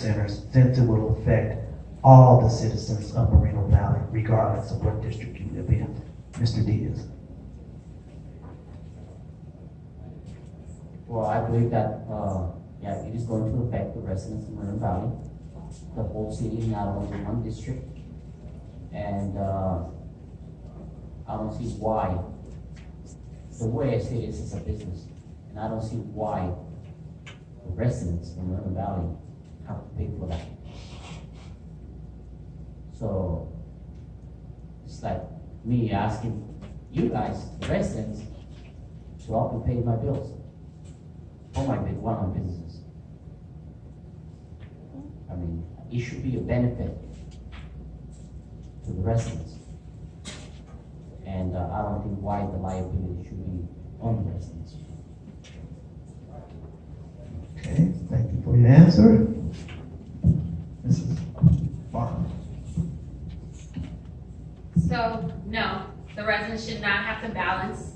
centers, since it will affect all the citizens of Moreno Valley, regardless of what district you live in. Mr. Diaz. Well, I believe that, yeah, it is going to affect the residents of Moreno Valley, the whole city, not only one district. And I don't see why, the way I see this is a business, and I don't see why the residents in Moreno Valley have to pay for that. So it's like me asking you guys, the residents, to help me pay my bills for my one of my businesses. I mean, it should be a benefit to the residents. And I don't think why the liability should be on the residents. Okay, thank you for your answer. Mrs. Barnard. So, no, the residents should not have to balance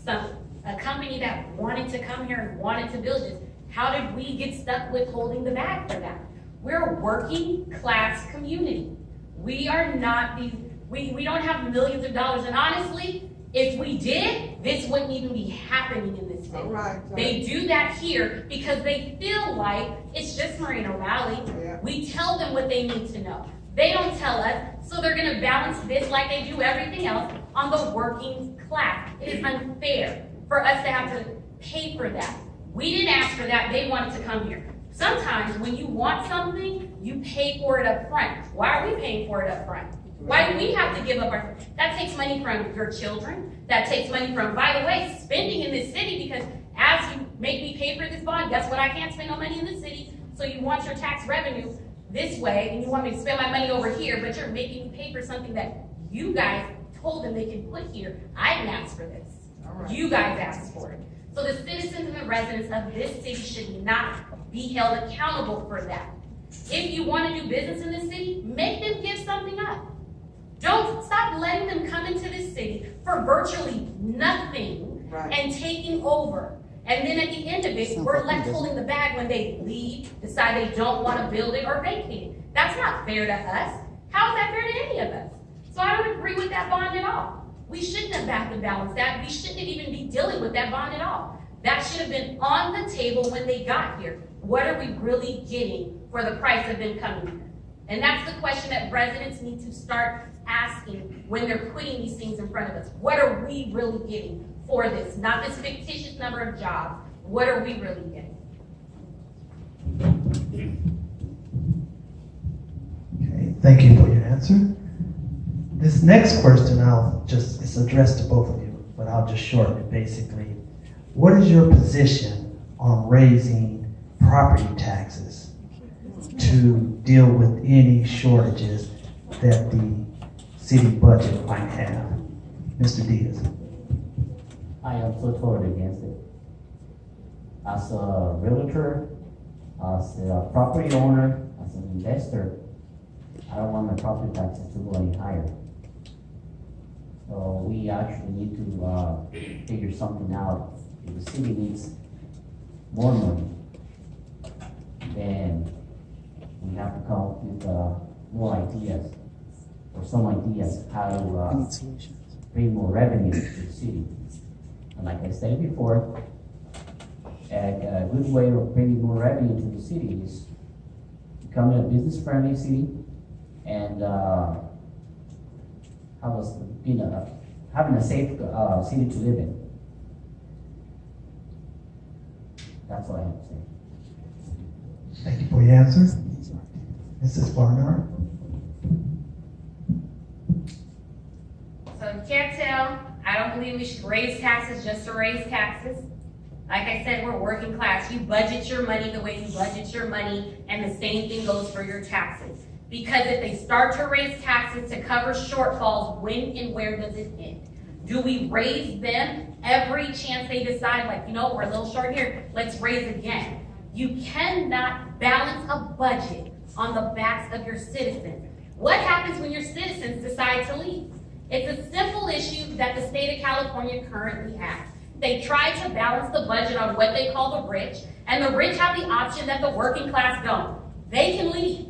a company that wanted to come here and wanted to build this. How did we get stuck with holding the bag for that? We're a working class community. We are not these, we don't have millions of dollars. And honestly, if we did, this wouldn't even be happening in this city. Right. They do that here because they feel like it's just Moreno Valley. Yeah. We tell them what they need to know. They don't tell us, so they're gonna balance this like they do everything else on the working class. It is unfair for us to have to pay for that. We didn't ask for that, they wanted to come here. Sometimes when you want something, you pay for it up front. Why are we paying for it up front? Why do we have to give up our, that takes money from your children, that takes money from, by the way, spending in this city, because as you make me pay for this bond, guess what, I can't spend no money in this city, so you want your tax revenue this way, and you want me to spend my money over here, but you're making me pay for something that you guys told them they can put here. I didn't ask for this. Right. You guys asked for it. So the citizens and the residents of this city should not be held accountable for that. If you want to do business in this city, make them give something up. Don't stop letting them come into this city for virtually nothing, Right. and taking over. And then at the end of it, we're left holding the bag when they leave, decide they don't want to build it or vacate it. That's not fair to us. How is that fair to any of us? So I don't agree with that bond at all. We shouldn't have had to balance that. We shouldn't even be dealing with that bond at all. That should have been on the table when they got here. What are we really getting for the price of them coming here? And that's the question that residents need to start asking when they're putting these things in front of us. What are we really getting for this? Not this fictitious number of jobs. What are we really getting? Okay, thank you for your answer. This next question, it's addressed to both of you, but I'll just shorten it basically. What is your position on raising property taxes to deal with any shortages that the city budget might have? Mr. Diaz. I am so totally against it. As a realtor, as a property owner, as an investor, I don't want my property taxes to go any higher. So we actually need to figure something out. If the city needs more money, then we have to come up with more ideas, or some ideas how to bring more revenue to the city. And like I said before, a good way of bringing more revenue to the city is becoming a business-friendly city and having a safe city to live in. That's all I have to say. Thank you for your answer. Mrs. Barnard. So you can't tell. I don't believe we should raise taxes just to raise taxes. Like I said, we're working class. You budget your money the way you budget your money, and the same thing goes for your taxes. Because if they start to raise taxes to cover shortfalls, when and where does it end? Do we raise them every chance they decide, like, you know, we're a little short here, let's raise again? You cannot balance a budget on the backs of your citizens. What happens when your citizens decide to leave? It's a simple issue that the state of California currently has. They try to balance the budget on what they call the rich, and the rich have the option that the working class don't. they can leave.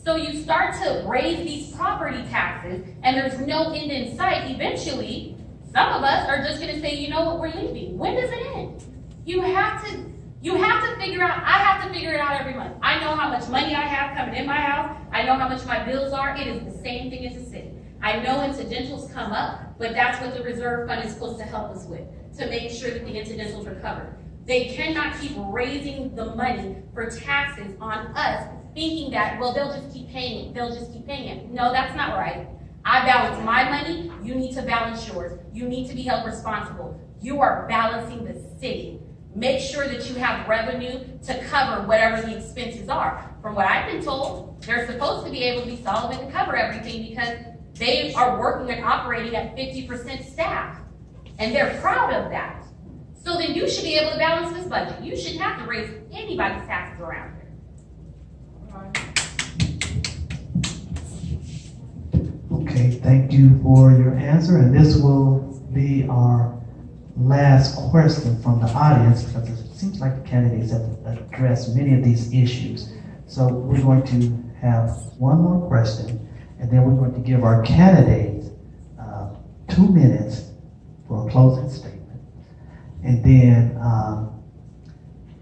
So you start to raise these property taxes and there's no end in sight. Eventually, some of us are just gonna say, you know what, we're leaving. When does it end? You have to figure out, I have to figure it out every month. I know how much money I have coming in my house. I know how much my bills are. It is the same thing as the city. I know incidentals come up, but that's what the reserve fund is supposed to help us with, to make sure that the incidentals are covered. They cannot keep raising the money for taxes on us, thinking that, well, they'll just keep paying it. They'll just keep paying it. No, that's not right. I balance my money. You need to balance yours. You need to be held responsible. You are balancing the city. Make sure that you have revenue to cover whatever the expenses are. From what I've been told, they're supposed to be able to be solvent and cover everything because they are working and operating at 50% staff. And they're proud of that. So then you should be able to balance this budget. You shouldn't have to raise anybody's taxes around here. Okay, thank you for your answer, and this will be our last question from the audience because it seems like the candidates have addressed many of these issues. So we're going to have one more question, and then we're going to give our candidates 2 minutes for a closing statement, and then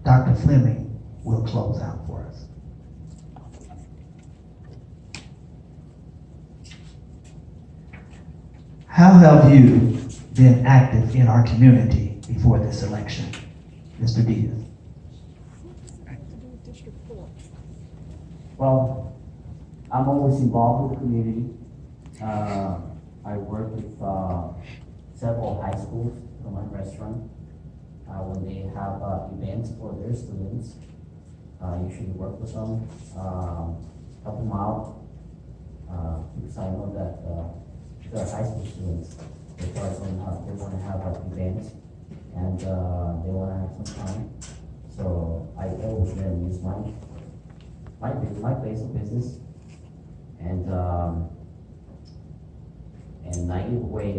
Dr. Fleming will close out for us. How have you been active in our community before this election, Mr. Diaz? Well, I'm always involved with the community. I work with several high schools from my restaurant. When they have events for their students, I usually work with them, help them out, because I know that the high school students, they want to have events and they want to have some time. So I always let them use my place of business, and I give away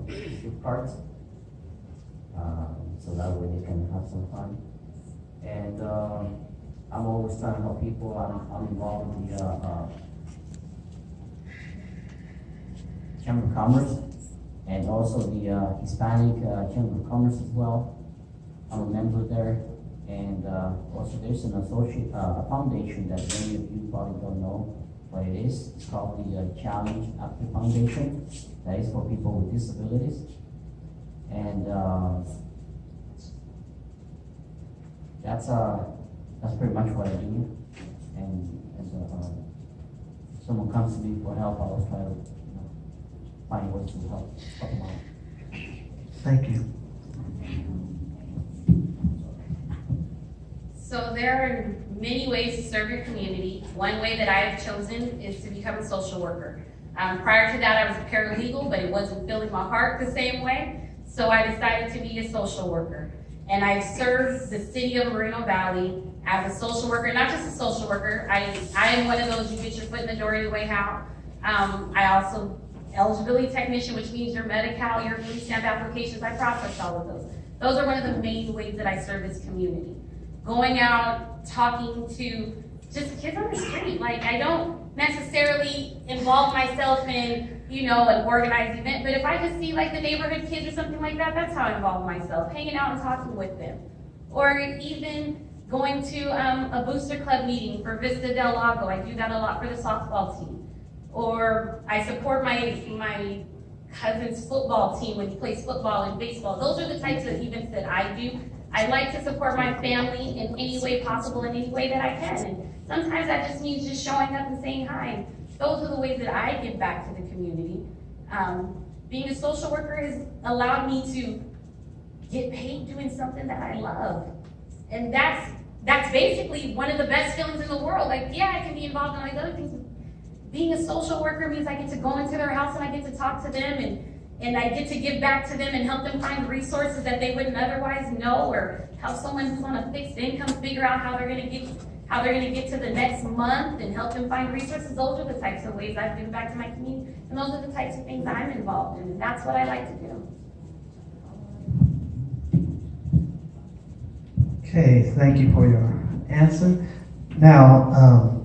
gift cards, so that way they can have some fun. And I'm always trying to help people. I'm involved in the Chamber of Commerce and also the Hispanic Chamber of Commerce as well. I'm a member there. And also there's an associate, a foundation that many of you probably don't know what it is. It's called the Challenge After Foundation. That is for people with disabilities. And that's pretty much what I do. And if someone comes to me for help, I always try to find ways to help them out. Thank you. So there are many ways to serve your community. One way that I have chosen is to become a social worker. Prior to that, I was a paralegal, but it wasn't filling my heart the same way. So I decided to be a social worker. And I've served the city of Moreno Valley as a social worker, not just a social worker. I am one of those, you get your foot in the door either way how. I also, eligibility technician, which means your Medi-Cal, your food stamp applications, I process all of those. Those are one of the main ways that I serve this community. Going out, talking to just kids on the street. Like, I don't necessarily involve myself in, an organized event, but if I just see like the neighborhood kids or something like that, that's how I involve myself, hanging out and talking with them. Or even going to a booster club meeting for Vista Del Lago. I do that a lot for the softball team. Or I support my cousin's football team when he plays football and baseball. Those are the types of events that I do. I like to support my family in any way possible, in any way that I can. And sometimes that just means just showing up and saying hi. Those are the ways that I give back to the community. Being a social worker has allowed me to get paid doing something that I love. And that's basically one of the best feelings in the world. Like, yeah, I can be involved in all these other things. Being a social worker means I get to go into their house and I get to talk to them and I get to give back to them and help them find resources that they wouldn't otherwise know, or help someone who's on a fixed income figure out how they're gonna get to the next month and help them find resources. Those are the types of ways I've given back to my community, and those are the types of things I'm involved in, and that's what I like to do. Okay, thank you for your answer. Now,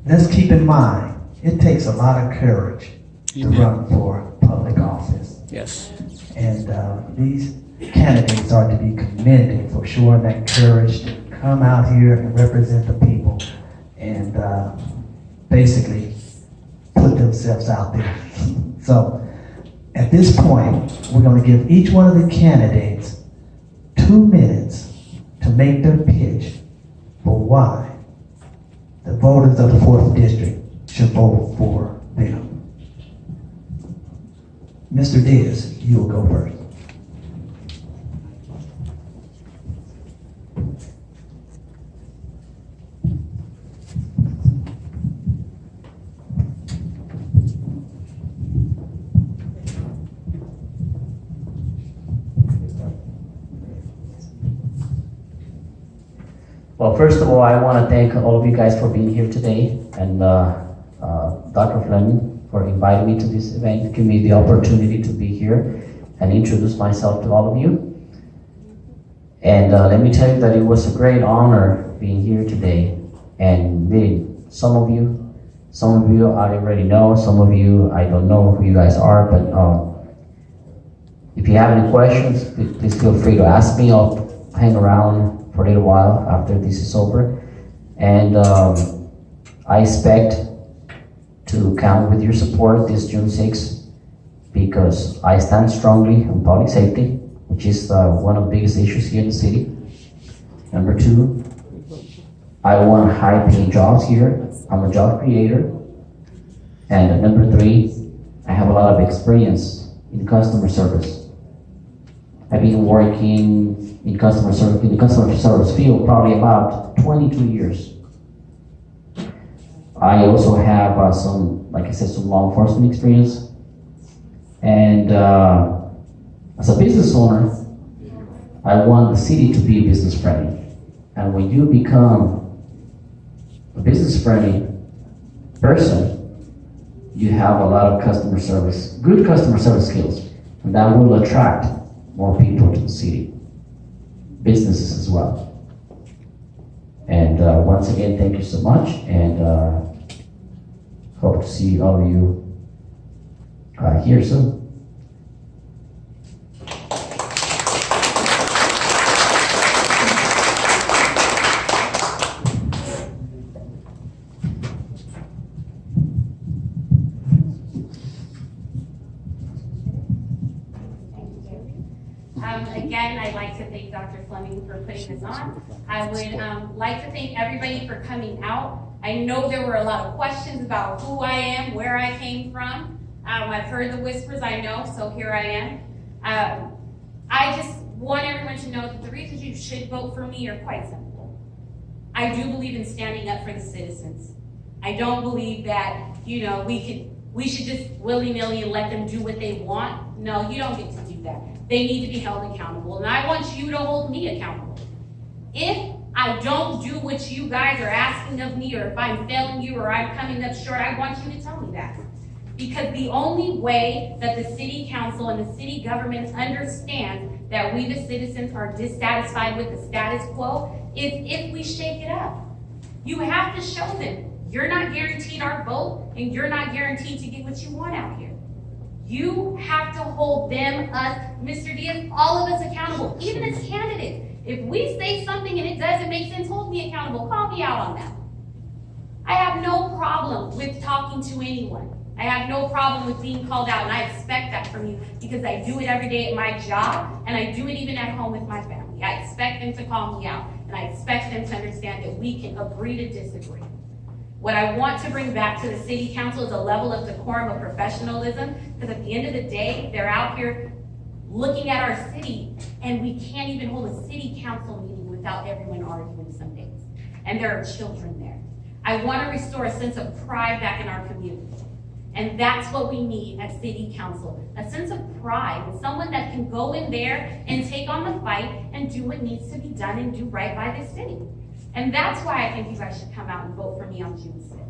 let's keep in mind, it takes a lot of courage to run for public office. Yes. And these candidates are to be commended for showing that courage to come out here and represent the people and basically put themselves out there. So at this point, we're going to give each one of the candidates 2 minutes to make their pitch for why the voters of the 4th District should vote for them. Mr. Diaz, you will go first. Well, first of all, I want to thank all of you guys for being here today, and Dr. Fleming for inviting me to this event, giving me the opportunity to be here and introduce myself to all of you. And let me tell you that it was a great honor being here today. And really, some of you I already know, some of you I don't know who you guys are, but if you have any questions, please feel free to ask me. I'll hang around for a little while after this is over. And I expect to count with your support this June 6th, because I stand strongly on public safety, which is one of the biggest issues here in the city. Number 2, I want high-paying jobs here. I'm a job creator. And number 3, I have a lot of experience in customer service. I've been working in the customer service field probably about 22 years. I also have some, like I said, some law enforcement experience. And as a business owner, I want the city to be business friendly. And when you become a business friendly person, you have a lot of good customer service skills, and that will attract more people to the city, businesses as well. And once again, thank you so much, and hope to see all of you here soon. Again, I'd like to thank Dr. Fleming for putting this on. I would like to thank everybody for coming out. I know there were a lot of questions about who I am, where I came from. I've heard the whispers, I know, so here I am. I just want everyone to know that the reasons you should vote for me are quite simple. I do believe in standing up for the citizens. I don't believe that, we should just willy-nilly let them do what they want. No, you don't get to do that. They need to be held accountable, and I want you to hold me accountable. If I don't do what you guys are asking of me, or if I'm failing you, or I'm coming up short, I want you to tell me that. Because the only way that the city council and the city government understands that we, the citizens, are dissatisfied with the status quo is if we shake it up. You have to show them you're not guaranteed our vote, and you're not guaranteed to get what you want out here. You have to hold them, us, Mr. Diaz, all of us accountable, even as candidates. If we say something and it doesn't make sense, hold me accountable, call me out on that. I have no problem with talking to anyone. I have no problem with being called out, and I expect that from you because I do it every day at my job, and I do it even at home with my family. I expect them to call me out, and I expect them to understand that we can agree to disagree. What I want to bring back to the city council is a level of decorum, of professionalism, because at the end of the day, they're out here looking at our city, and we can't even hold a city council meeting without everyone arguing some days. And there are children there. I want to restore a sense of pride back in our community. And that's what we need at city council, a sense of pride, and someone that can go in there and take on the fight and do what needs to be done and do right by the city. And that's why I think you guys should come out and vote for me on June 6th.